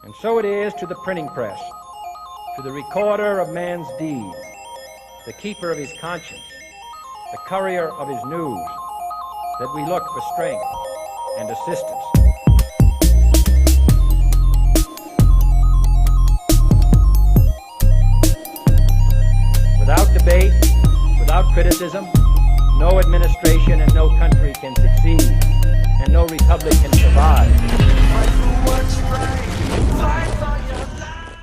And so it is to the printing press, to the recorder of man's deeds, the keeper of his conscience, the courier of his news, that we look for strength and assistance. Without debate, without criticism, no administration and no country can succeed, and no republic can survive. Fight for what's right. Fight for your life.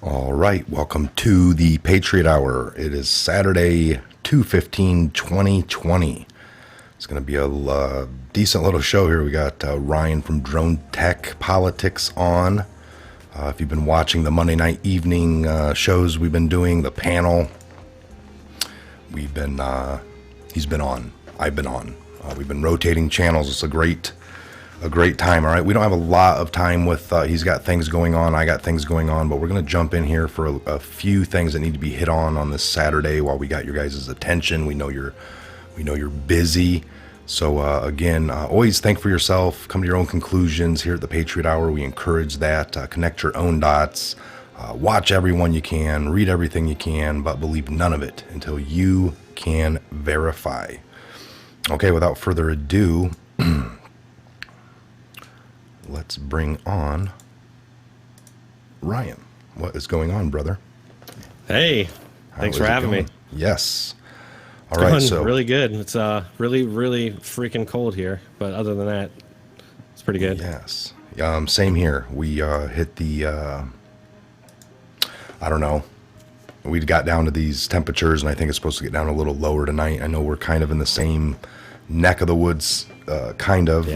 All right, welcome to the Patriot Hour. It is Saturday, 2/15/2020. It's going to be a decent little show here. We got Ryan from Drone Tech Politics on. If you've been watching the Monday night evening shows we've been doing, the panel, he's been on, I've been on. We've been rotating channels. It's a great time. All right, we don't have a lot of time with, he's got things going on, I got things going on, but we're going to jump in here for a few things that need to be hit on this Saturday while we got your guys' attention. We know you're busy. So again, always think for yourself, come to your own conclusions. Here at the Patriot Hour, we encourage that. Connect your own dots, watch everyone you can, read everything you can, but believe none of it until you can verify. Okay, without further ado, let's bring on Ryan. What is going on, brother? Hey, thanks for having me. Yes. All right, so really good. It's really freaking cold here, but other than that, it's pretty good. Yes. Same here. We hit the I don't know. We got down to these temperatures, and I think it's supposed to get down a little lower tonight. I know we're kind of in the same neck of the woods, a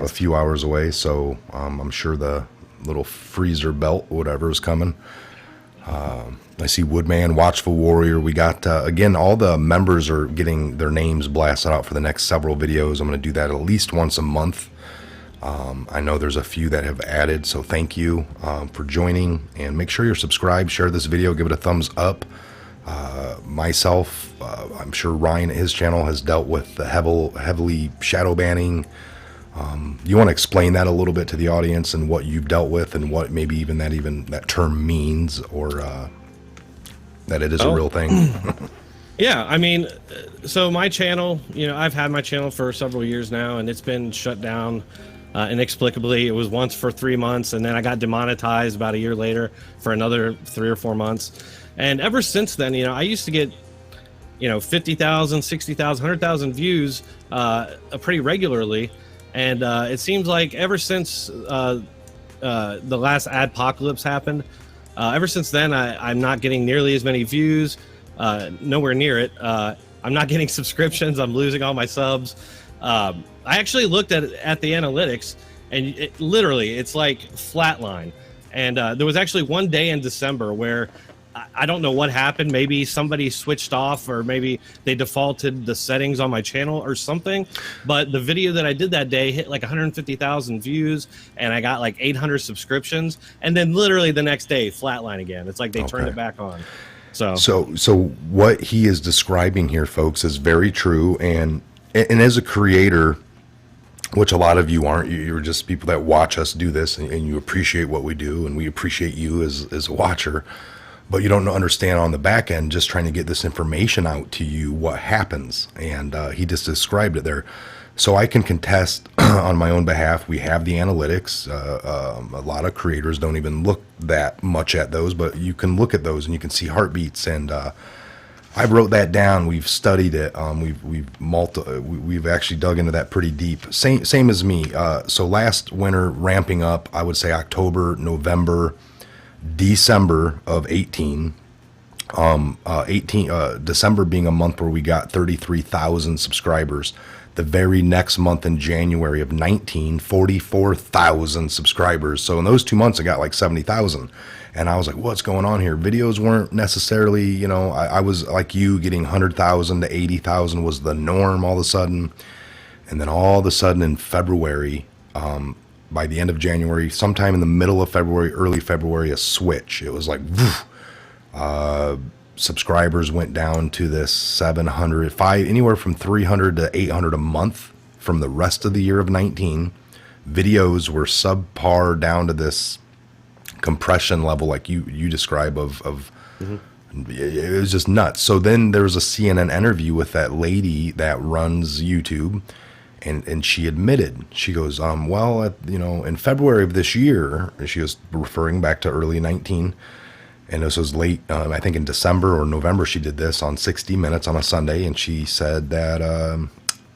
few hours away. So I'm sure the little freezer belt, whatever, is coming. I see Woodman, Watchful Warrior. We got, again, all the members are getting their names blasted out for the next several videos. I'm going to do that at least once a month. I know there's a few that have added, so thank you for joining. And make sure you're subscribed, share this video, give it a thumbs up. Myself, I'm sure Ryan at his channel has dealt with the heavily shadow banning. You want to explain that a little bit to the audience and what you've dealt with and what maybe even that term means, or that it is a real thing? Yeah, I mean, so my channel, I've had my channel for several years now, and it's been shut down inexplicably. It was once for 3 months, and then I got demonetized about a year later for another 3 or 4 months. And ever since then, I used to get 50,000, 60,000, 100,000 views pretty regularly. And it seems like ever since the last adpocalypse happened, ever since then, I'm not getting nearly as many views, nowhere near it. I'm not getting subscriptions. I'm losing all my subs. I actually looked at the analytics, and it's like flatline. And there was actually one day in December where I don't know what happened. Maybe somebody switched off, or maybe they defaulted the settings on my channel or something. But the video that I did that day hit like 150,000 views, and I got like 800 subscriptions. And then literally the next day, flatline again. It's like they turned it back on. So what he is describing here, folks, is very true. And as a creator, which a lot of you aren't, you're just people that watch us do this, and you appreciate what we do, and we appreciate you as a watcher. But you don't understand on the back end, just trying to get this information out to you, what happens. And he just described it there. So I can contest on my own behalf. We have the analytics. A lot of creators don't even look that much at those, but you can look at those and you can see heartbeats. And I wrote that down. We've studied it. We've actually dug into that pretty deep. Same as me. So last winter, ramping up, I would say October, November, December of 18, December being a month where we got 33,000 subscribers. The very next month in January of 19, 44,000 subscribers. So in those 2 months, I got like 70,000. And I was like, what's going on here? Videos weren't necessarily, I was like you, getting 100,000 to 80,000 was the norm all of a sudden. And then all of a sudden in February, by the end of January, sometime in the middle of February, early February, a switch. It was like, subscribers went down to this 700, anywhere from 300 to 800 a month from the rest of the year of 19. Videos were subpar down to this compression level like you describe of it was just nuts. So then there was a CNN interview with that lady that runs YouTube, and she admitted, she goes, in February of this year, she was referring back to early 19, and this was late, I think in December or November, she did this on 60 Minutes on a Sunday, and she said that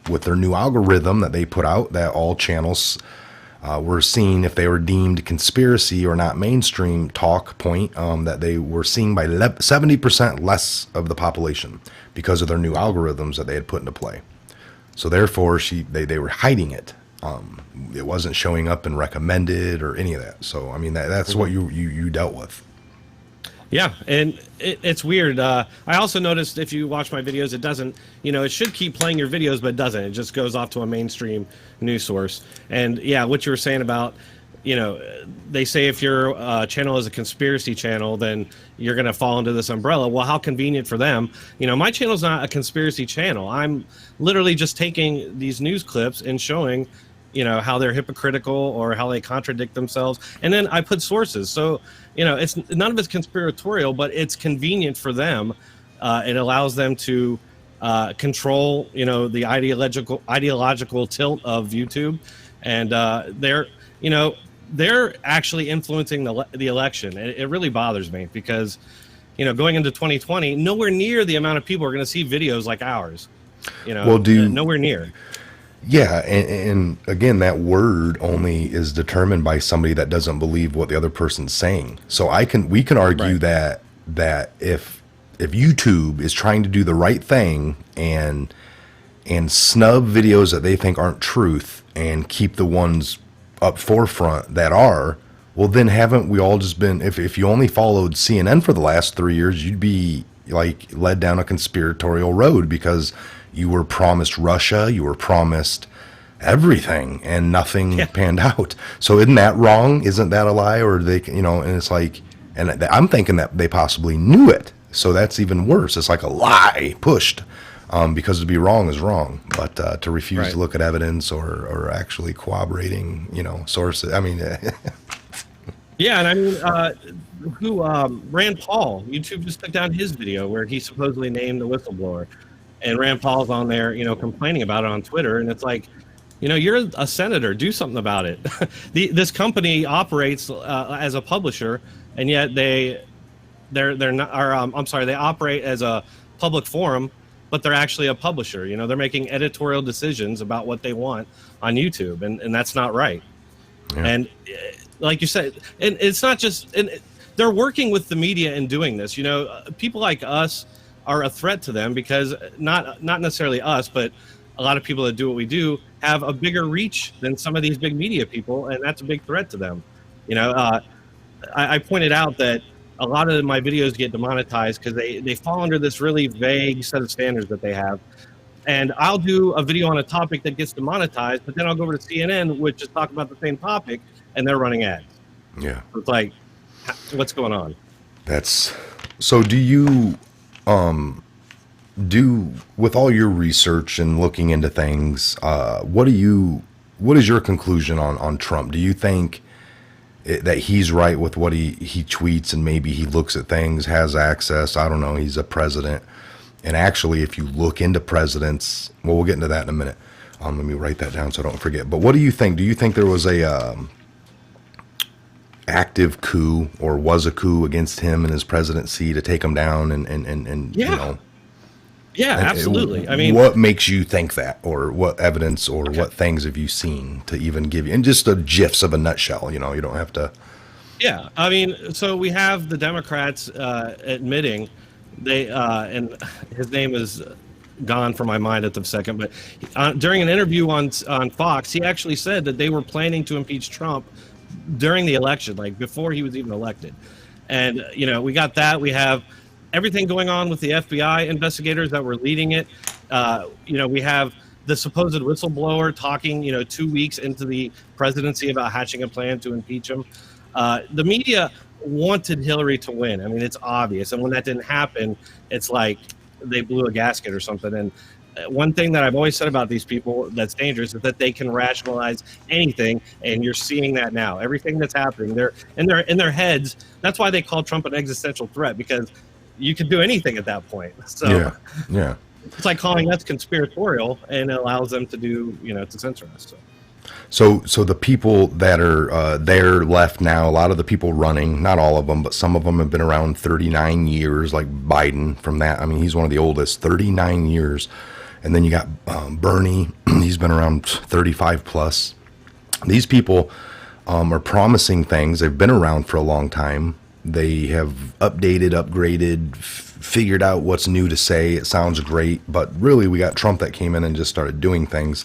with their new algorithm that they put out, that all channels were seeing if they were deemed conspiracy or not mainstream talk point, that they were seeing by 70% less of the population because of their new algorithms that they had put into play. So therefore, they were hiding it. It wasn't showing up in recommended or any of that. So I mean that's what you dealt with. Yeah, and it's weird. I also noticed if you watch my videos, it doesn't, it should keep playing your videos, but it doesn't. It just goes off to a mainstream news source. And yeah, what you were saying about, they say if your channel is a conspiracy channel, then you're going to fall into this umbrella. Well, how convenient for them. My channel's not a conspiracy channel. I'm literally just taking these news clips and showing how they're hypocritical or how they contradict themselves. And then I put sources. So, it's none of it's conspiratorial, but it's convenient for them. It allows them to control, the ideological tilt of YouTube. And they're actually influencing the election. It really bothers me because, going into 2020, nowhere near the amount of people are going to see videos like ours. Nowhere near. Yeah, and again, that word only is determined by somebody that doesn't believe what the other person's saying. So we can argue that if YouTube is trying to do the right thing and snub videos that they think aren't truth and keep the ones up forefront that are, well, then haven't we all just been? If you only followed CNN for the last 3 years, you'd be like led down a conspiratorial road because you were promised Russia, you were promised everything, and nothing panned out. So isn't that wrong? Isn't that a lie? Or they, and it's like, and I'm thinking that they possibly knew it. So that's even worse. It's like a lie pushed, because to be wrong is wrong, but to refuse to look at evidence or actually corroborating, sources. I mean, yeah, and I mean, Rand Paul? YouTube just took down his video where he supposedly named the whistleblower. And Rand Paul's on there, complaining about it on Twitter. And it's like, you're a senator. Do something about it. This company operates as a publisher, and yet they're not. Or I'm sorry, they operate as a public forum, but they're actually a publisher. They're making editorial decisions about what they want on YouTube, and that's not right. Yeah. And like you said, and it's not just. And they're working with the media in doing this. People like us are a threat to them because not necessarily us, but a lot of people that do what we do have a bigger reach than some of these big media people, and that's a big threat to them. I pointed out that a lot of my videos get demonetized because they fall under this really vague set of standards that they have. And I'll do a video on a topic that gets demonetized, but then I'll go over to CNN, which is talk about the same topic, and they're running ads. Yeah. So it's like, what's going on? So do you with all your research and looking into things, what is your conclusion on Trump? Do you think that he's right with what he tweets, and maybe he looks at things, has access? I don't know. He's a president. And actually, if you look into presidents, well, we'll get into that in a minute. Let me write that down so I don't forget. But what do you think? Do you think there was a active coup, or was a coup against him and his presidency to take him down? And yeah. Yeah, absolutely. I mean, what makes you think that, or what evidence, or what things have you seen to even give you, and just the gifs of a nutshell? You don't have to. Yeah, I mean, so we have the Democrats admitting and his name is gone from my mind at the second, but during an interview on Fox, he actually said that they were planning to impeach Trump during the election, like before he was even elected. And we got that. We have everything going on with the FBI investigators that were leading it. We have the supposed whistleblower talking, 2 weeks into the presidency about hatching a plan to impeach him. The media wanted Hillary to win. I mean, it's obvious. And when that didn't happen, it's like, they blew a gasket or something. And one thing that I've always said about these people that's dangerous is that they can rationalize anything, and you're seeing that now. Everything that's happening, they're in their heads. That's why they call Trump an existential threat, because you can do anything at that point. So yeah. It's like calling us conspiratorial, and it allows them to do, to censor us. So the people that are there left now, a lot of the people running, not all of them, but some of them have been around 39 years, like Biden. From that, I mean, he's one of the oldest, 39 years. And then you got Bernie, he's been around 35 plus. These people are promising things. They've been around for a long time. They have updated, upgraded, figured out what's new to say. It sounds great, but really we got Trump that came in and just started doing things.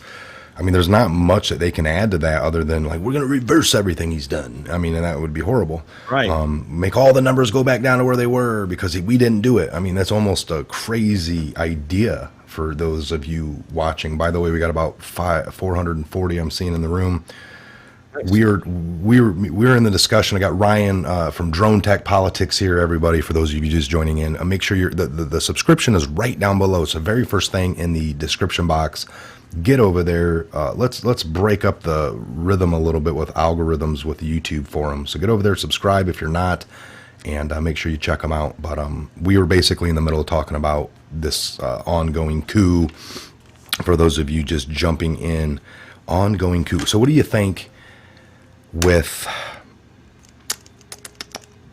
I mean, there's not much that they can add to that other than like, we're going to reverse everything he's done. I mean, and that would be horrible. Right. Make all the numbers go back down to where they were because we didn't do it. I mean, that's almost a crazy idea for those of you watching. By the way, we got about 440 I'm seeing in the room. Nice. We're in the discussion. I got Ryan from Drone Tech Politics here, everybody, for those of you just joining in. Make sure the subscription is right down below. It's the very first thing in the description box. Get over there. Let's break up the rhythm a little bit with algorithms with the YouTube forum. So get over there, subscribe if you're not, and make sure you check them out. But we were basically in the middle of talking about this ongoing coup. For those of you just jumping in, ongoing coup. So what do you think with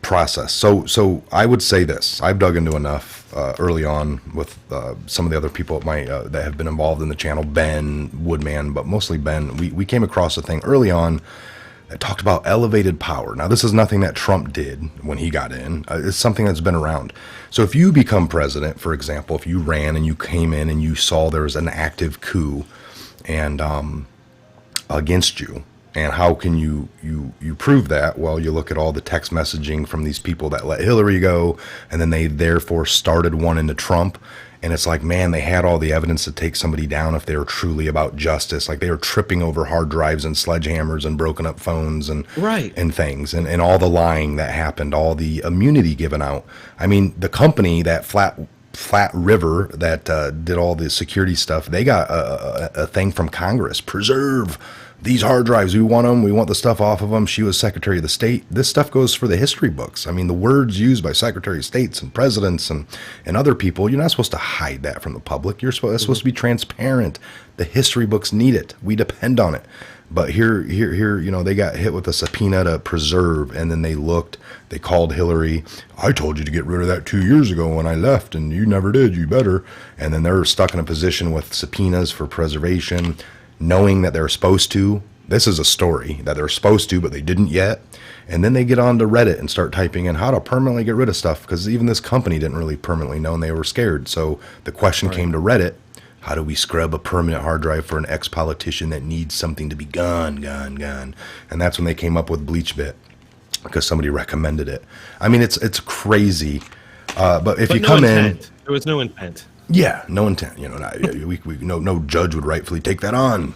process? So I would say this. I've dug into enough early on with some of the other people that have been involved in the channel, Ben, Woodman, but mostly Ben. We came across a thing early on that talked about elevated power. Now, this is nothing that Trump did when he got in. It's something that's been around. So if you become president, for example, if you ran and you came in and you saw there was an active coup and against you, and how can you prove that? Well, you look at all the text messaging from these people that let Hillary go, and then they therefore started one into Trump. And it's like, man, they had all the evidence to take somebody down if they were truly about justice. Like they were tripping over hard drives and sledgehammers and broken up phones and things, and all the lying that happened, all the immunity given out. I mean, the company, that Flat River that did all the security stuff, they got a thing from Congress. Preserve these hard drives. We want them. We want the stuff off of them. She was Secretary of the State. This stuff goes for the history books. I mean, the words used by Secretary of States and presidents and other people, you're not supposed to hide that from the public. It's supposed to be transparent. The history books need it. We depend on it. But here, they got hit with a subpoena to preserve, and then they called Hillary. I told you to get rid of that 2 years ago when I left, and you never did. You better. And then they're stuck in a position with subpoenas for preservation, knowing that they're supposed to. This is a story that they're supposed to, but they didn't yet. And then they get on to Reddit and start typing in how to permanently get rid of stuff, because even this company didn't really permanently know, and they were scared. So the question came to Reddit. How do we scrub a permanent hard drive for an ex-politician that needs something to be gone? And that's when they came up with BleachBit, because somebody recommended it. I mean, it's crazy. But if you come in, there was no intent. Yeah, no intent. No judge would rightfully take that on.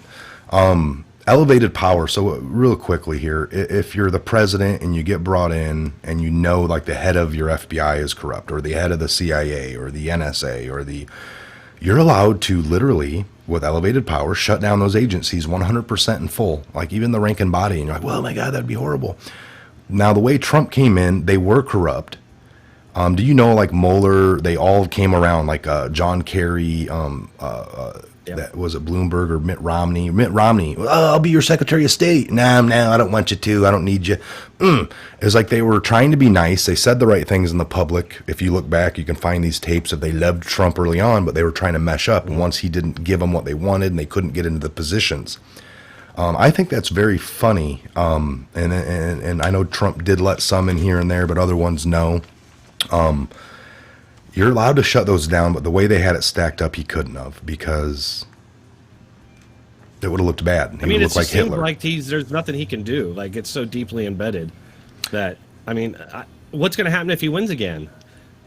Elevated power. So real quickly here, if you're the president and you get brought in and you know, like the head of your FBI is corrupt, or the head of the CIA or the NSA you're allowed to literally, with elevated power, shut down those agencies 100% in full, like even the rank and body. And you're like, well, my God, that'd be horrible. Now, the way Trump came in, they were corrupt. Do you know, like Mueller, they all came around, like John Kerry, that was it Bloomberg or Mitt Romney? Well, I'll be your Secretary of State. No, I don't want you to. I don't need you. It's like they were trying to be nice. They said the right things in the public. If you look back, you can find these tapes of they loved Trump early on, but they were trying to mesh up. And once he didn't give them what they wanted and they couldn't get into the positions. I think that's very funny. And I know Trump did let some in here and there, but other ones no. You're allowed to shut those down, but the way they had it stacked up, he couldn't have, because it would have looked bad. He would look like Hitler. Like there's nothing he can do. Like, it's so deeply embedded that, what's going to happen if he wins again?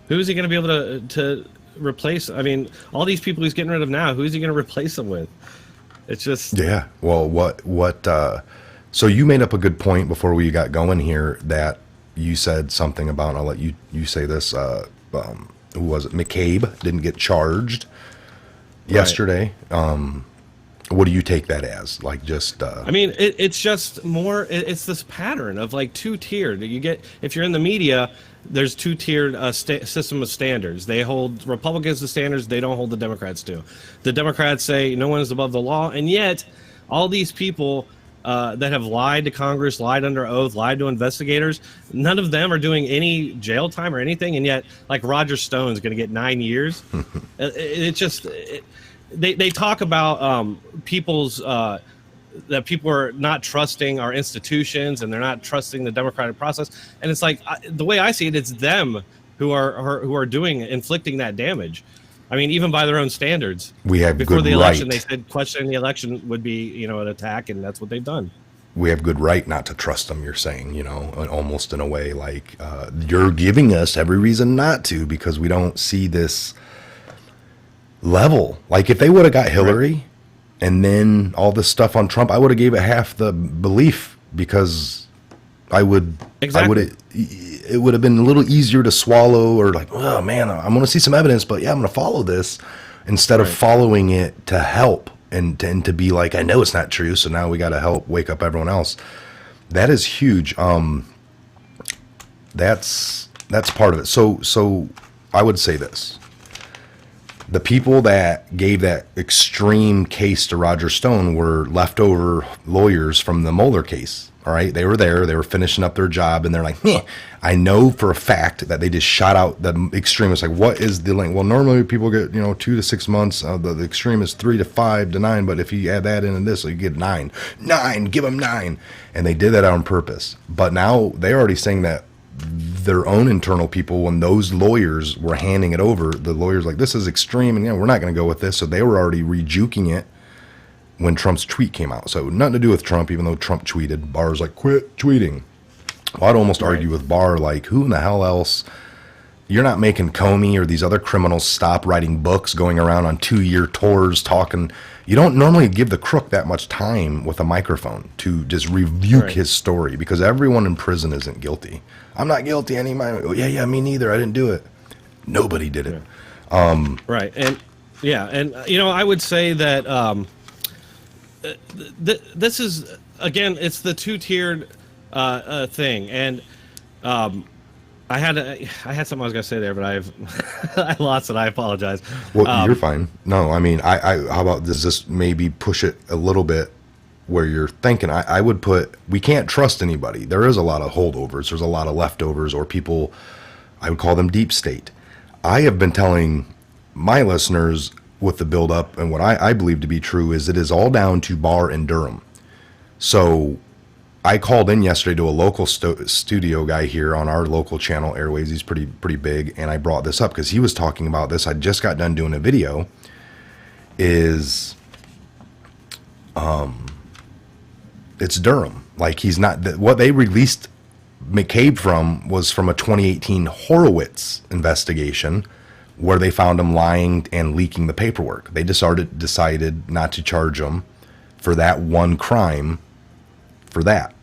Who is he going to be able to replace? I mean, all these people he's getting rid of now, who's he going to replace them with? It's just... Yeah. Well, so you made up a good point before we got going here, that you said something about, I'll let you say this, who was it? McCabe didn't get charged yesterday. What do you take that as? Like, just I mean, it's just more. It's this pattern of like two-tiered. You get, if you're in the media, there's two-tiered system of standards. They hold Republicans to standards. They don't hold the Democrats to. The Democrats say no one is above the law, and yet all these people that have lied to Congress, lied under oath, lied to investigators, none of them are doing any jail time or anything, and yet, like, Roger Stone's going to get 9 years. They talk about people's that people are not trusting our institutions and they're not trusting the democratic process, and it's like, the way I see it, it's them who are inflicting that damage. I mean, even by their own standards. We have before good the election, right. they said questioning the election would be, an attack, and that's what they've done. We have good right not to trust them, you're saying, almost in a way like you're giving us every reason not to, because we don't see this level. Like, if they would have got Hillary and then all this stuff on Trump, I would have gave it half the belief, because it would have been a little easier to swallow, or like, oh man, I'm going to see some evidence, but yeah, I'm going to follow this, instead of following it to help and to be like, I know it's not true, so now we got to help wake up everyone else. That is huge. That's part of it. So I would say this. The people that gave that extreme case to Roger Stone were leftover lawyers from the Mueller case. All right. They were there. They were finishing up their job, and they're like, I know for a fact that they just shot out the extremists. Like, what is the link? Well, normally people get, 2 to 6 months. The extreme is 3 to 5 to 9. But if you add that into this, you get 9. 9, give them 9. And they did that on purpose. But now they're already saying that their own internal people, when those lawyers were handing it over, the lawyers like, this is extreme, and we're not going to go with this. So they were already rejuking it when Trump's tweet came out. So nothing to do with Trump, even though Trump tweeted. Barr's like, quit tweeting. Well, I'd almost argue with Barr, like, who in the hell else? You're not making Comey or these other criminals stop writing books, going around on 2-year tours talking. You don't normally give the crook that much time with a microphone to just rebuke his story, because everyone in prison isn't guilty. I'm not guilty anymore. Yeah, me neither. I didn't do it. Nobody did it. Right. And I would say that this is, again, it's the two-tiered thing. And I had something I was going to say there, but I lost it. I apologize. Well, you're fine. No, I mean, how about this maybe push it a little bit where you're thinking? I would put, we can't trust anybody. There is a lot of holdovers. There's a lot of leftovers, or people, I would call them deep state. I have been telling my listeners with the buildup, and what I believe to be true, is it is all down to Barr and Durham. So I called in yesterday to a local studio guy here on our local channel, Airways. He's pretty big, and I brought this up because he was talking about this. I just got done doing a video. It's Durham. Like, he's not, what they released McCabe from was from a 2018 Horowitz investigation, where they found him lying and leaking the paperwork. They decided not to charge him for that one crime. For that.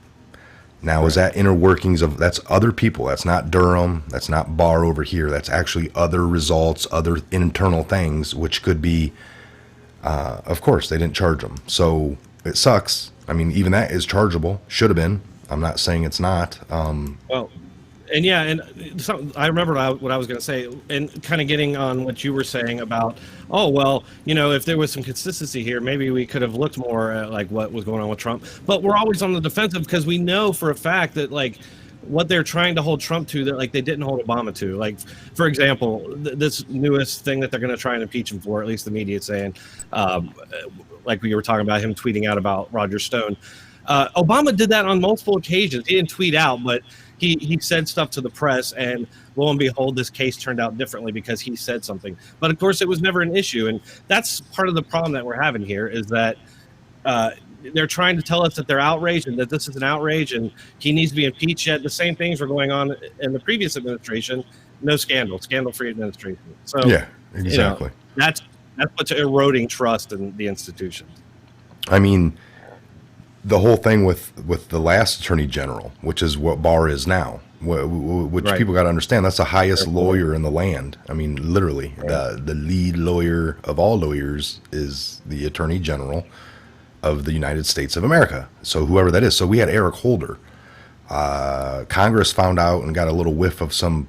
Now, is that inner workings of, that's other people. That's not Durham. That's not Barr over here. That's actually other results, other internal things, which could be, of course, they didn't charge him. So it sucks. I mean, even that is chargeable. Should have been. I'm not saying it's not. Well, and yeah, and I remember what I was going to say, and kind of getting on what you were saying about, oh, well, if there was some consistency here, maybe we could have looked more at like what was going on with Trump. But we're always on the defensive, because we know for a fact that, like, what they're trying to hold Trump to, that, like, they didn't hold Obama to. Like, for example, this newest thing that they're going to try and impeach him for, at least the media is saying, like we were talking about him tweeting out about Roger Stone. Obama did that on multiple occasions. He didn't tweet out, but he said stuff to the press, and lo and behold, this case turned out differently because he said something. But of course, it was never an issue, and that's part of the problem that we're having here, is that they're trying to tell us that they're outraged and that this is an outrage and he needs to be impeached. Yet the same things were going on in the previous administration. No scandal-free administration. So yeah, exactly. That's what's eroding trust in the institutions. I mean, the whole thing with the last attorney general, which is what Barr is now, which Right. people got to understand. That's the highest lawyer in the land. I mean, literally, the lead lawyer of all lawyers is the Attorney General of the United States of America. So whoever that is. So we had Eric Holder. Congress found out and got a little whiff of some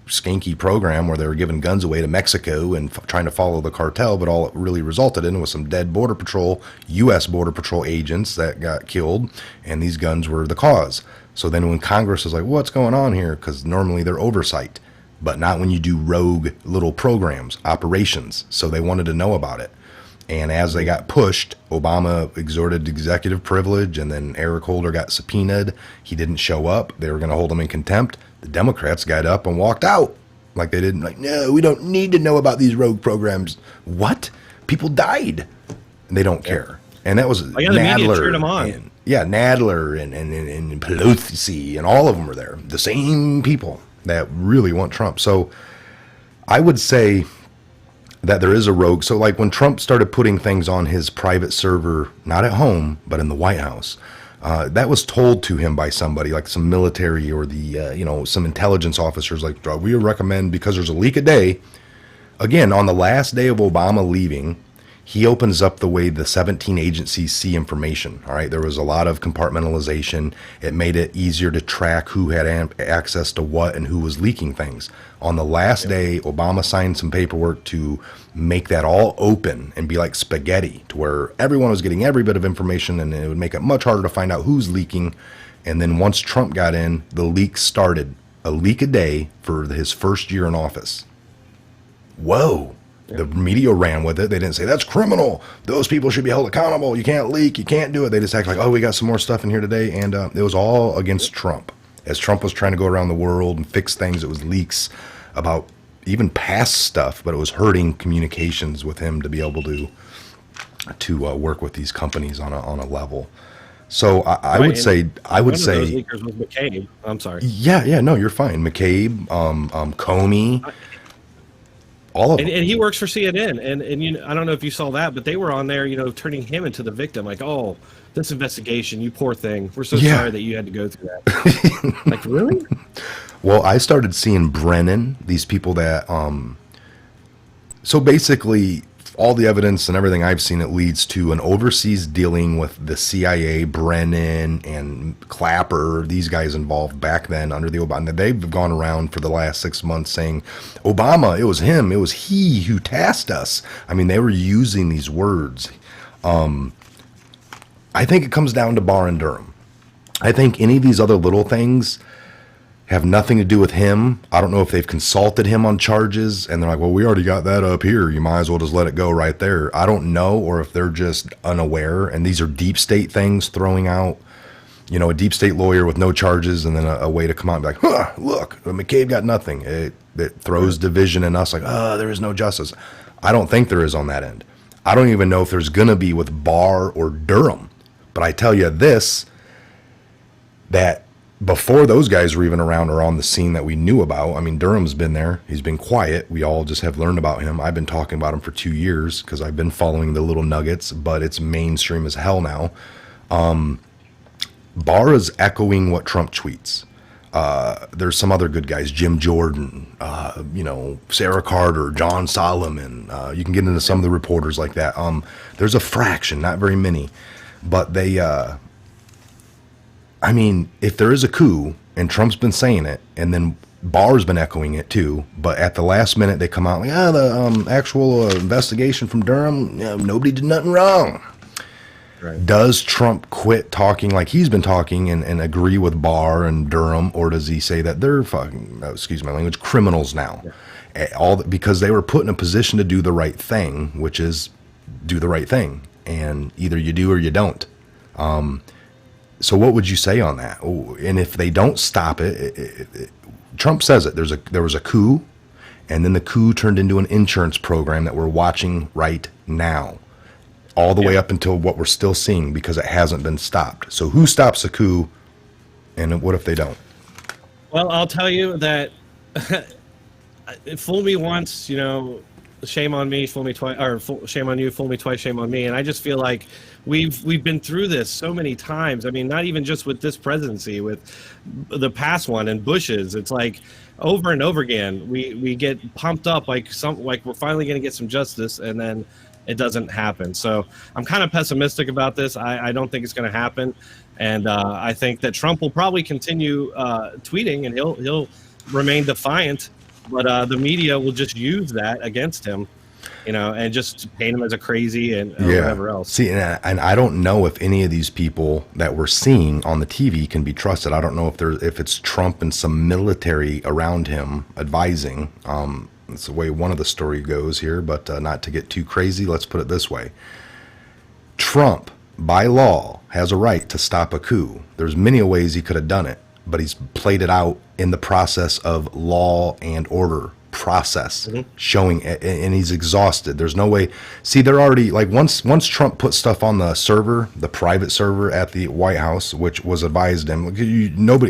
skanky program where they were giving guns away to Mexico and trying to follow the cartel, but all it really resulted in was some dead Border Patrol, U.S. Border Patrol agents that got killed, and these guns were the cause. So then when Congress was like, what's going on here? Because normally they're oversight, but not when you do rogue little programs, operations. So they wanted to know about it. And as they got pushed, Obama exhorted executive privilege, and then Eric Holder got subpoenaed. He didn't show up. They were going to hold him in contempt. The Democrats got up and walked out. Like they didn't, like, no, we don't need to know about these rogue programs. What? People died. And they don't care. And that was The media cheered him on. And, Nadler and Pelosi and all of them were there. The same people that really want Trump. So I would say that there is a rogue. So like when Trump started putting things on his private server, not at home, but in the White House, that was told to him by somebody like some military or the, some intelligence officers like, we recommend, because there's a leak a day. Again, on the last day of Obama leaving, he opens up the way the 17 agencies see information. All right. There was a lot of compartmentalization. It made it easier to track who had access to what and who was leaking things. On the last day, Obama signed some paperwork to make that all open and be like spaghetti, to where everyone was getting every bit of information, and it would make it much harder to find out who's leaking. And then once Trump got in, the leaks started. A leak a day for his first year in office. Whoa. The media ran with it. They didn't say, that's criminal. Those people should be held accountable. You can't leak. You can't do it. They just act like, oh, we got some more stuff in here today. And it was all against Trump. As Trump was trying to go around the world and fix things, it was leaks about even past stuff, but it was hurting communications with him to be able to work with these companies on a level. So I would say, one of those leakers was McCabe. I'm sorry. Yeah, no, you're fine. McCabe, Comey. All of them. And he works for CNN, and I don't know if you saw that, but they were on there, turning him into the victim, like, oh, this investigation, you poor thing, we're so sorry that you had to go through that. Like, really? Well, I started seeing Brennan, these people that, so basically all the evidence and everything I've seen, it leads to an overseas dealing with the CIA, Brennan and Clapper, these guys involved back then under the Obama. They've gone around for the last 6 months saying, Obama, it was him, it was he who tasked us. I mean, they were using these words. I think it comes down to Barr and Durham. I think any of these other little things have nothing to do with him. I don't know if they've consulted him on charges and they're like, well, we already got that up here. You might as well just let it go right there. I don't know, or if they're just unaware and these are deep state things throwing out, a deep state lawyer with no charges and then a way to come out and be like, look, McCabe got nothing. It throws division in us like, there is no justice. I don't think there is on that end. I don't even know if there's going to be with Barr or Durham. But I tell you this, that before those guys were even around or on the scene that we knew about, I mean, Durham's been there. He's been quiet. We all just have learned about him. I've been talking about him for 2 years because I've been following the little nuggets, but it's mainstream as hell now. Barr is echoing what Trump tweets. There's some other good guys, Jim Jordan, Sarah Carter, John Solomon. You can get into some of the reporters like that. There's a fraction, not very many, but they... if there is a coup, and Trump's been saying it, and then Barr's been echoing it too, but at the last minute they come out like, the actual investigation from Durham, nobody did nothing wrong. Right. Does Trump quit talking like he's been talking and agree with Barr and Durham, or does he say that they're fucking, excuse my language, criminals now? Yeah. Because they were put in a position to do the right thing, which is do the right thing, and either you do or you don't. So what would you say on that? And if they don't stop it, Trump says it. There was a coup, and then the coup turned into an insurance program that we're watching right now, all the way up until what we're still seeing because it hasn't been stopped. So who stops a coup, and what if they don't? Well, I'll tell you that fool me once, shame on me, fool me twice, or shame on you, fool me twice, shame on me. And I just feel like we've been through this so many times. I mean, not even just with this presidency, with the past one and Bush's. It's like over and over again, we get pumped up like we're finally going to get some justice, and then it doesn't happen. So I'm kind of pessimistic about this. I don't think it's going to happen, and I think that Trump will probably continue tweeting, and he'll remain defiant. But the media will just use that against him, and just paint him as a crazy and whatever else. See, and I don't know if any of these people that we're seeing on the TV can be trusted. I don't know if it's Trump and some military around him advising. That's the way one of the story goes here, but not to get too crazy, let's put it this way. Trump, by law, has a right to stop a coup. There's many ways he could have done it, but he's played it out in the process of law and order process, showing, and he's exhausted. There's no way. See, they're already, like, once Trump put stuff on the server, the private server at the White House, which was advised him,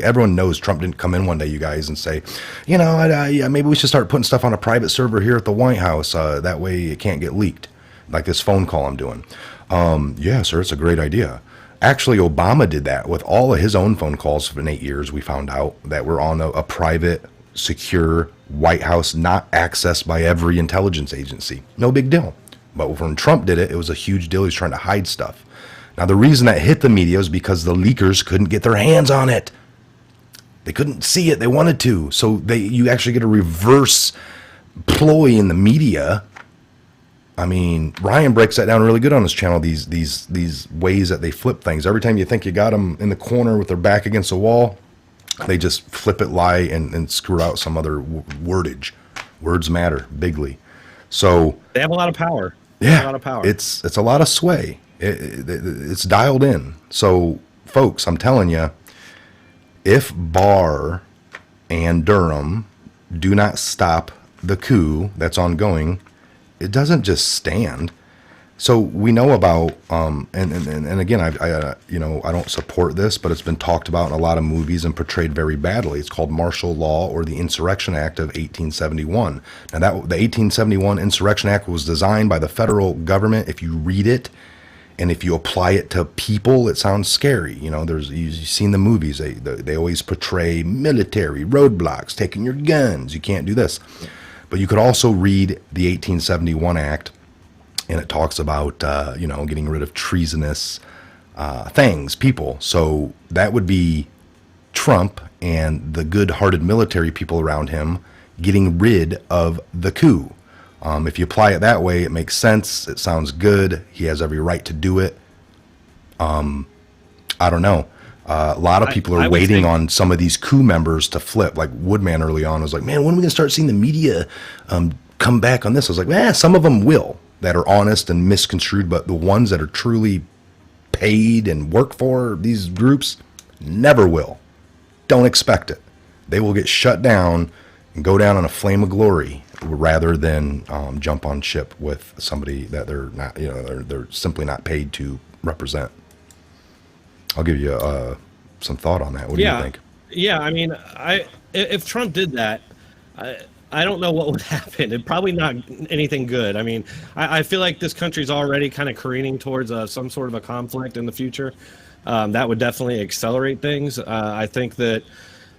everyone knows Trump didn't come in one day, you guys, and say, maybe we should start putting stuff on a private server here at the White House. That way it can't get leaked. Like this phone call I'm doing. Yeah, sir, it's a great idea. Actually, Obama did that with all of his own phone calls for 8 years. We found out that were on a private, secure White House, not accessed by every intelligence agency. No big deal. But when Trump did it, it was a huge deal. He's trying to hide stuff. Now, the reason that hit the media is because the leakers couldn't get their hands on it. They couldn't see it. They wanted to. So you actually get a reverse ploy in the media. I mean, Ryan breaks that down really good on his channel, these ways that they flip things. Every time you think you got them in the corner with their back against the wall, they just flip it, lie, and screw out some other wordage. Words matter bigly. So they have a lot of power. Yeah, a lot of power. It's a lot of sway. It's dialed in. So, folks, I'm telling you, if Barr and Durham do not stop the coup that's ongoing, it doesn't just stand. So we know about, and again, I don't support this, but it's been talked about in a lot of movies and portrayed very badly. It's called martial law, or the Insurrection Act of 1871. Now, the 1871 Insurrection Act was designed by the federal government. If you read it, and if you apply it to people, it sounds scary. You've seen the movies. They always portray military roadblocks, taking your guns. You can't do this. But you could also read the 1871 Act, and it talks about, getting rid of treasonous people. So that would be Trump and the good-hearted military people around him getting rid of the coup. If you apply it that way, it makes sense. It sounds good. He has every right to do it. I don't know. A lot of people are waiting on some of these coup members to flip. Like Woodman early on was like, man, when are we going to start seeing the media come back on this? I was like, some of them will, that are honest and misconstrued, but the ones that are truly paid and work for these groups never will. Don't expect it. They will get shut down and go down in a flame of glory rather than jump on ship with somebody that they're not, they're simply not paid to represent. I'll give you some thought on that. What do you think? Yeah, I mean, if Trump did that, I don't know what would happen. It'd probably not anything good. I mean, I feel like this country's already kind of careening towards some sort of a conflict in the future. That would definitely accelerate things. I think that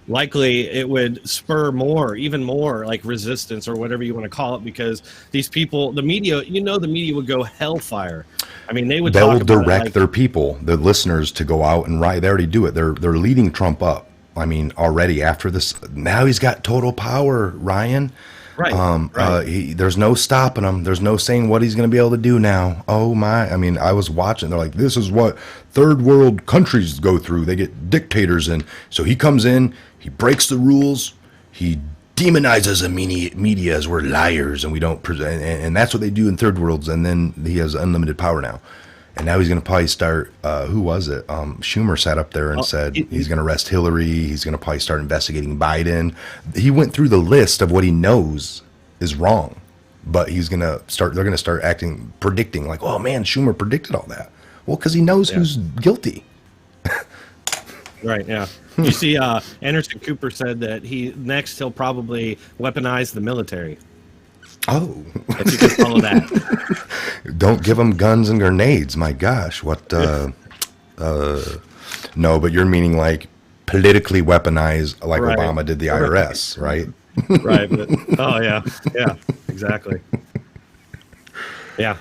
likely it would spur even more like resistance or whatever you want to call it, because these people, the media, the media would go hellfire. I mean, they will direct their people, the listeners, to go out and write. They already do it. They're leading Trump up. I mean, already after this, now he's got total power, Ryan. Right. There's no stopping him. There's no saying what he's going to be able to do now. Oh my! I mean, I was watching. They're like, this is what third world countries go through. They get dictators in. So he comes in, he breaks the rules, he demonizes the media as we're liars and we don't present, and that's what they do in third worlds. And then he has unlimited power now. And now he's going to probably start, who was it? Schumer sat up there and said he's going to arrest Hillary. He's going to probably start investigating Biden. He went through the list of what he knows is wrong. But they're going to start predicting like, oh man, Schumer predicted all that. Well, because he knows who's guilty. Right, yeah. You see, Anderson Cooper said that he'll probably weaponize the military. Oh, If you could follow that. don't give them guns and grenades. My gosh, what? No, but you're meaning like politically weaponized, like Right. Obama did the IRS, right? Right. But, oh yeah. Yeah. Exactly. Yeah.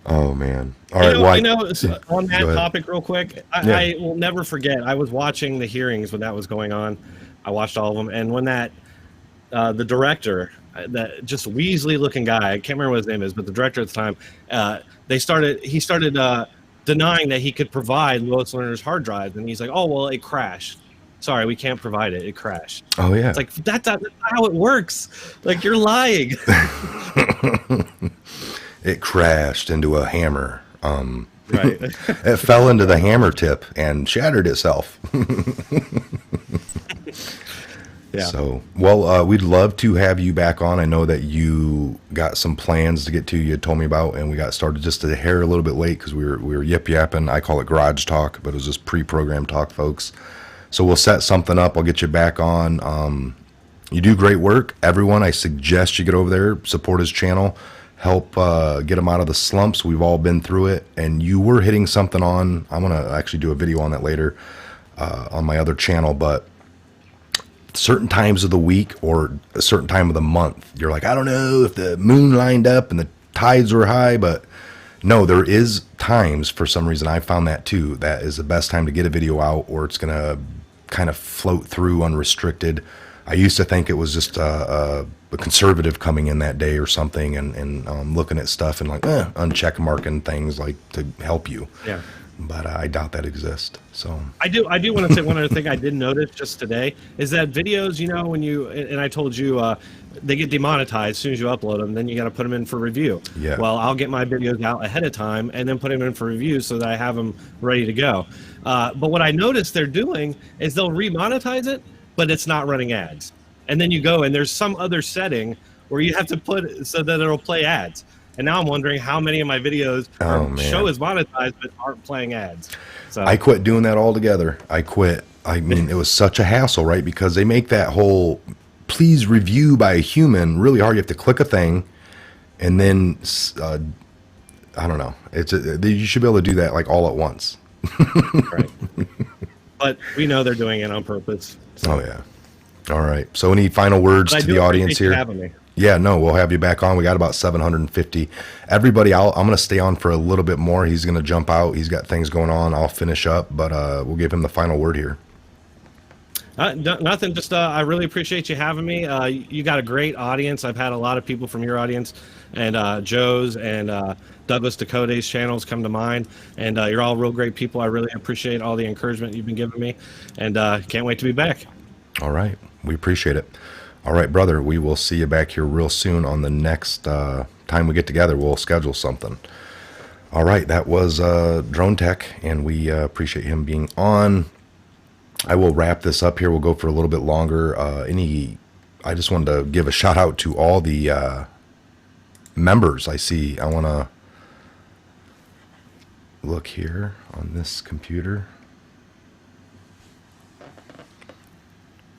Oh man. All right. Well, So on that go ahead. topic, real quick, Yeah. I will never forget. I was watching the hearings when that was going on. I watched all of them, and when that the director, that just Weasley looking guy, I can't remember what his name is, but the director at the time, he started denying that he could provide Lois Lerner's hard drive, and he's like, "Oh well, it crashed. Sorry, we can't provide it. It crashed." Oh yeah. It's like that's not how it works. Like you're lying. It crashed into a hammer. Right. It fell into the hammer tip and shattered itself. Yeah. So, well, we'd love to have you back on. I know that you got some plans to get to. You had told me about, and we got started just a hair a little bit late because we were yip yapping. I call it garage talk, but it was just pre-programmed talk, folks. So we'll set something up. I'll get you back on. You do great work, everyone. I suggest you get over there, support his channel, help get him out of the slumps. We've all been through it, and you were hitting something on. I'm gonna actually do a video on that later on my other channel, but certain times of the week or a certain time of the month, you're like, I don't know if the moon lined up and the tides were high, but no, there is times, for some reason I found that too, that is the best time to get a video out, or it's gonna kind of float through unrestricted. I used to think it was just a conservative coming in that day or something, and looking at stuff and like uncheck marking things like to help you. Yeah. But I doubt that exists. So I do want to say one other thing I did notice just today is that videos, when you, and I told you, they get demonetized as soon as you upload them, then you got to put them in for review. Yeah. Well, I'll get my videos out ahead of time and then put them in for review so that I have them ready to go. But what I noticed they're doing is they'll remonetize it, but it's not running ads. And then you go and there's some other setting where you have to put it so that it'll play ads. And now I'm wondering how many of my videos show is monetized but aren't playing ads. So I quit doing that altogether. I quit. I mean, it was such a hassle, right? Because they make that whole please review by a human really hard. You have to click a thing, and then I don't know. You should be able to do that like all at once. right. But we know they're doing it on purpose. So. Oh yeah. All right. So any final words to the audience here? Having me. Yeah, no, we'll have you back on. We got about 750. Everybody, I'm going to stay on for a little bit more. He's going to jump out. He's got things going on. I'll finish up, but we'll give him the final word here. Nothing. Just I really appreciate you having me. You got a great audience. I've had a lot of people from your audience, and Joe's and Douglas Dakota's channels come to mind. And you're all real great people. I really appreciate all the encouragement you've been giving me, and can't wait to be back. All right. We appreciate it. All right, brother, we will see you back here real soon on the next time we get together. We'll schedule something. All right, that was Drone Tech, and we appreciate him being on. I will wrap this up here. We'll go for a little bit longer. I just wanted to give a shout out to all the members I see. I want to look here on this computer.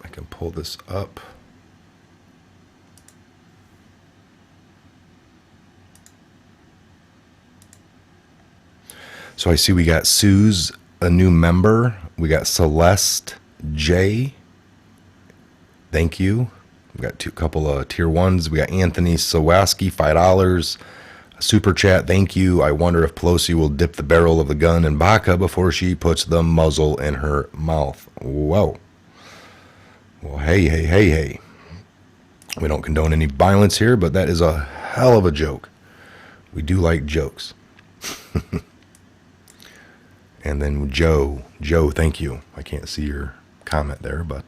I can pull this up. So I see we got Sue's a new member. We got Celeste J. Thank you. We got a couple of tier ones. We got Anthony Sawaski, $5. Super chat. Thank you. I wonder if Pelosi will dip the barrel of the gun in Baca before she puts the muzzle in her mouth. Whoa. Well, hey. We don't condone any violence here, but that is a hell of a joke. We do like jokes. And then Joe, thank you. I can't see your comment there, but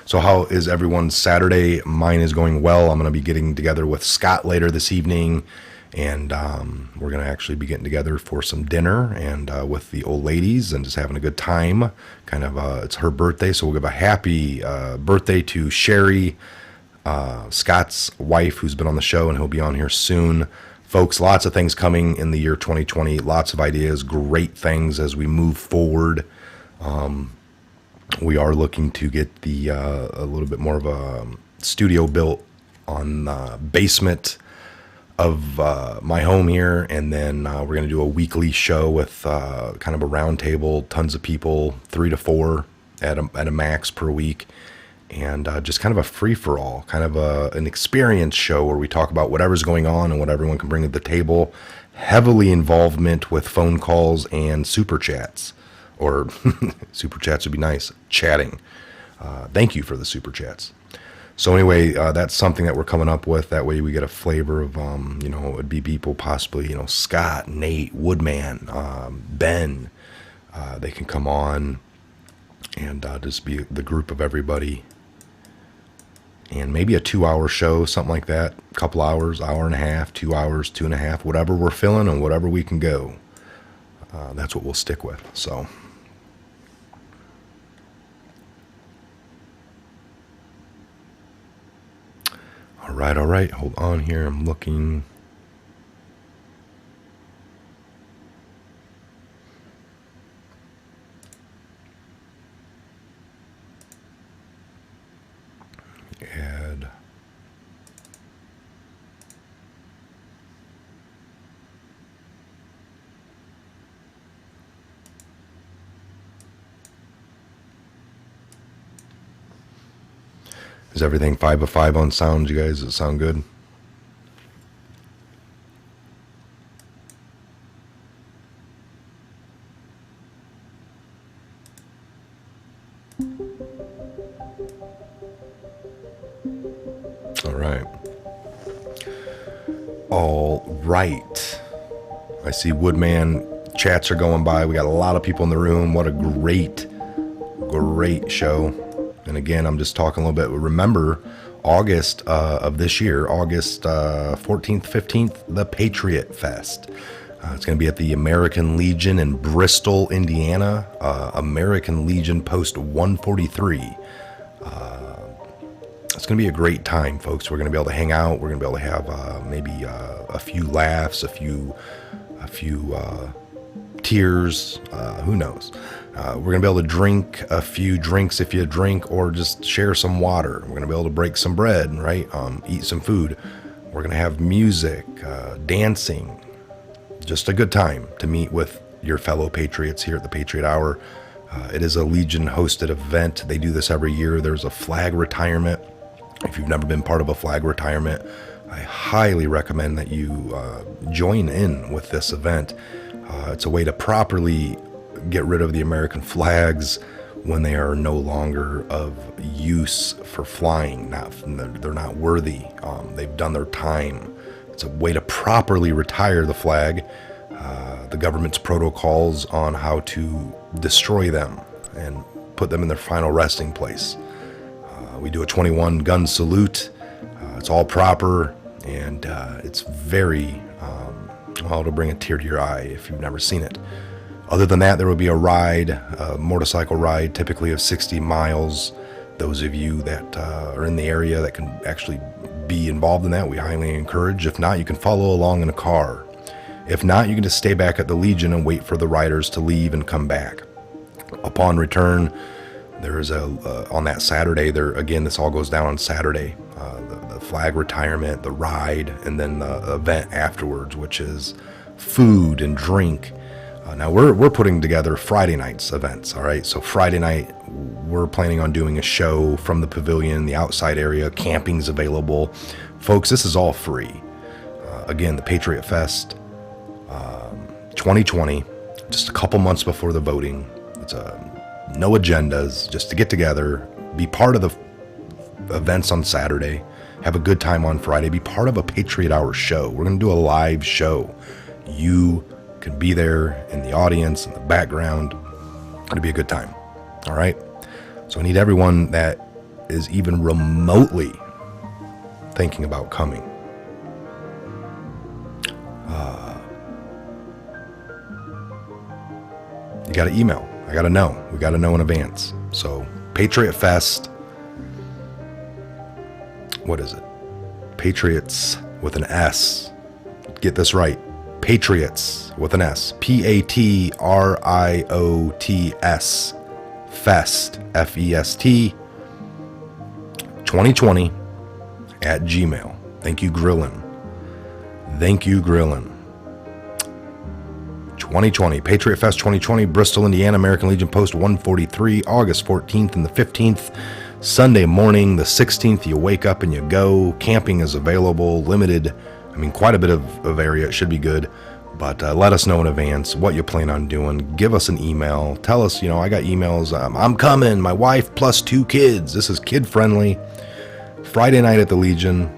so how is everyone's Saturday? Mine is going well. I'm going to be getting together with Scott later this evening, and we're going to actually be getting together for some dinner and with the old ladies and just having a good time. Kind of, it's her birthday, so we'll give a happy birthday to Sherry, Scott's wife, who's been on the show, and he'll be on here soon. Folks, lots of things coming in the year 2020, lots of ideas, great things as we move forward. We are looking to get a little bit more of a studio built on the basement of my home here, and then we're going to do a weekly show with kind of a round table, tons of people, 3 to 4 at a max per week, and just kind of a free-for-all, kind of an experience show where we talk about whatever's going on and what everyone can bring to the table. Heavily involvement with phone calls and super chats, or super chats would be nice, chatting. Thank you for the super chats. So anyway, that's something that we're coming up with. That way we get a flavor of, it'd be people possibly, Scott, Nate, Woodman, Ben. They can come on and just be the group of everybody. And maybe a 2-hour show, something like that. A couple hours, hour and a half, 2 hours, 2.5, whatever we're feeling and whatever we can go. That's what we'll stick with. So. All right. Hold on here. I'm looking. Add. Is everything 5 of 5 on sound, you guys? Does it sound good? All right. I see Woodman chats are going by. We got a lot of people in the room. What a great show. And again, I'm just talking a little bit. Remember, August of this year, August 14th, 15th, the Patriot Fest. It's going to be at the American Legion in Bristol, Indiana. American Legion Post 143. It's going to be a great time, folks. We're going to be able to hang out. We're going to be able to have maybe a few laughs, a few tears. Who knows? We're going to be able to drink a few drinks if you drink, or just share some water. We're going to be able to break some bread, right? Eat some food. We're going to have music, dancing. Just a good time to meet with your fellow Patriots here at the Patriot Hour. It is a Legion-hosted event. They do this every year. There's a flag retirement. If you've never been part of a flag retirement, I highly recommend that you join in with this event. It's a way to properly get rid of the American flags when they are no longer of use for flying. They're not worthy. They've done their time. It's a way to properly retire the flag. The government's protocols on how to destroy them and put them in their final resting place. We do a 21 gun salute. It's all proper, and it's very, it'll bring a tear to your eye if you've never seen it. Other than that, there will be a ride, a motorcycle ride, typically of 60 miles. Those of you that are in the area that can actually be involved in that, we highly encourage. If not, you can follow along in a car. If not, you can just stay back at the Legion and wait for the riders to leave and come back. Upon return, there is on that Saturday, again, this all goes down on Saturday, the flag retirement, the ride, and then the event afterwards, which is food and drink. Now we're putting together Friday night's events. All right. So Friday night, we're planning on doing a show from the pavilion, the outside area. Camping's available. Folks, this is all free. Again, the Patriot Fest 2020, just a couple months before the voting. It's no agendas, just to get together, be part of the events on Saturday, have a good time on Friday, be part of a Patriot Hour show. We're going to do a live show. You can be there in the audience, in the background. It'll be a good time. All right. So I need everyone that is even remotely thinking about coming. You got to email. I got to know. We got to know in advance. So Patriot Fest. What is it? Patriots with an S. Get this right. Patriots with an S. Patriots. Fest. Fest. 2020 at Gmail. Thank you, Grillin. Thank you, Grillin. 2020, Patriot Fest 2020, Bristol, Indiana, American Legion Post 143, August 14th and the 15th. Sunday morning, the 16th, you wake up and you go. Camping is available, limited. I mean, quite a bit of area. It should be good. But let us know in advance what you plan on doing. Give us an email. Tell us, I got emails. I'm coming. My wife plus 2 kids. This is kid-friendly. Friday night at the Legion.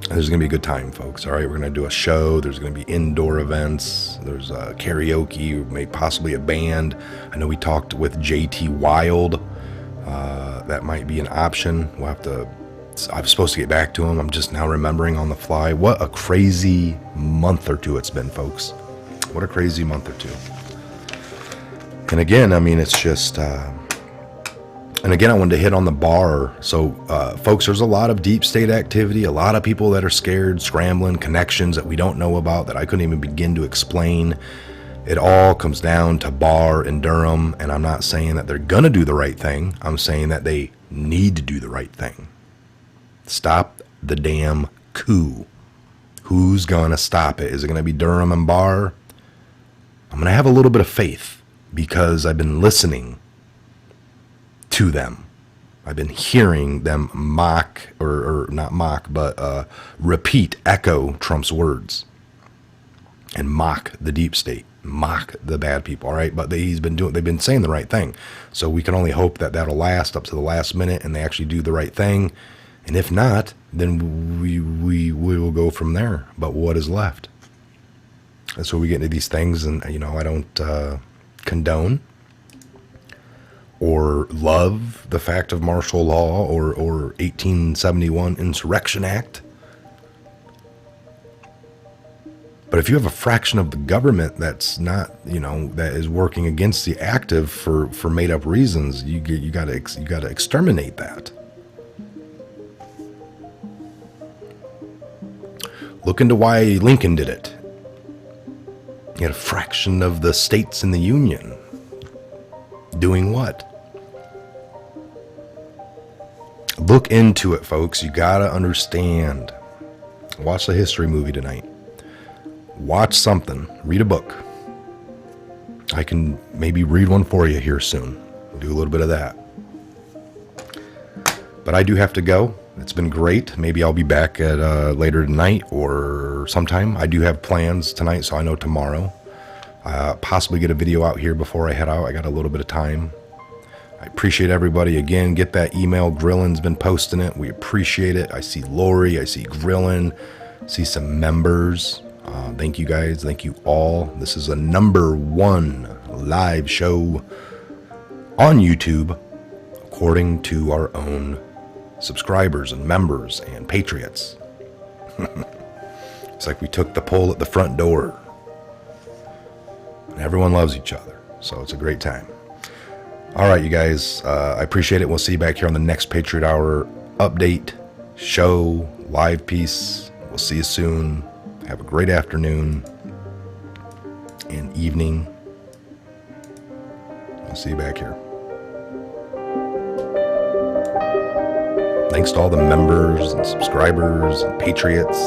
There's going to be a good time, folks. All right, we're going to do a show. There's going to be indoor events. There's karaoke, maybe possibly a band. I know we talked with JT Wild. That might be an option. We'll have to... I'm supposed to get back to him. I'm just now remembering on the fly. What a crazy month or two it's been, folks. What a crazy month or two. And again, I mean, it's just... And again, I wanted to hit on the bar. So, folks, there's a lot of deep state activity, a lot of people that are scared, scrambling, connections that we don't know about that I couldn't even begin to explain. It all comes down to Barr and Durham, and I'm not saying that they're going to do the right thing. I'm saying that they need to do the right thing. Stop the damn coup. Who's going to stop it? Is it going to be Durham and Barr? I'm going to have a little bit of faith because I've been listening to them. I've been hearing them mock, or not mock, but repeat, echo Trump's words and mock the deep state, mock the bad people. All right, but they've been saying the right thing. So we can only hope that that'll last up to the last minute and they actually do the right thing. And if not, then we will go from there. But what is left? And so we get into these things, and I don't condone or love the fact of martial law or 1871 Insurrection Act. But if you have a fraction of the government that's not, that is working against the active for made up reasons, you got to exterminate that. Look into why Lincoln did it. You had a fraction of the states in the Union doing what? Look into it, folks. You gotta understand. Watch the history movie tonight. Watch something. Read a book. I can maybe read one for you here soon. Do a little bit of that. But I do have to go. It's been great. Maybe I'll be back at later tonight or sometime. I do have plans tonight, so I know tomorrow. Possibly get a video out here before I head out. I got a little bit of time. I appreciate everybody. Again, get that email. Grillin's been posting it. We appreciate it. I see Lori. I see Grillin. See some members. Thank you guys. Thank you all. This is a #1 live show on YouTube, according to our own subscribers and members and patriots. It's like we took the poll at the front door. And everyone loves each other. So it's a great time. All right, you guys. I appreciate it. We'll see you back here on the next Patriot Hour update, show, live piece. We'll see you soon. Have a great afternoon and evening. We'll see you back here. Thanks to all the members and subscribers and patriots.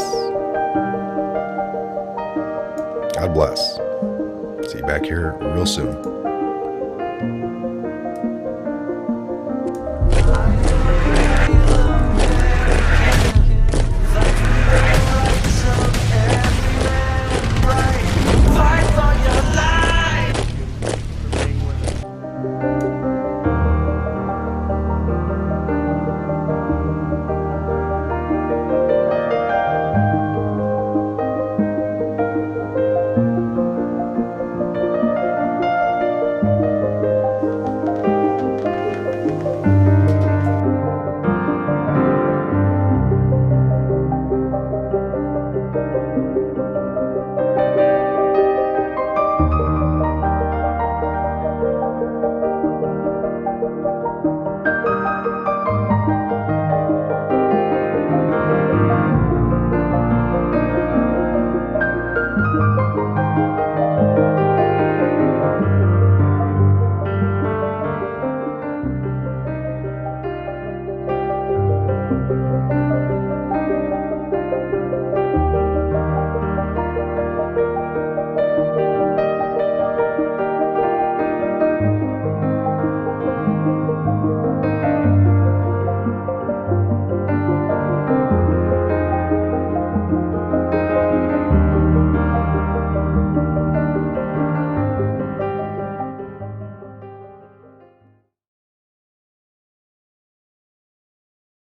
God bless. See you back here real soon.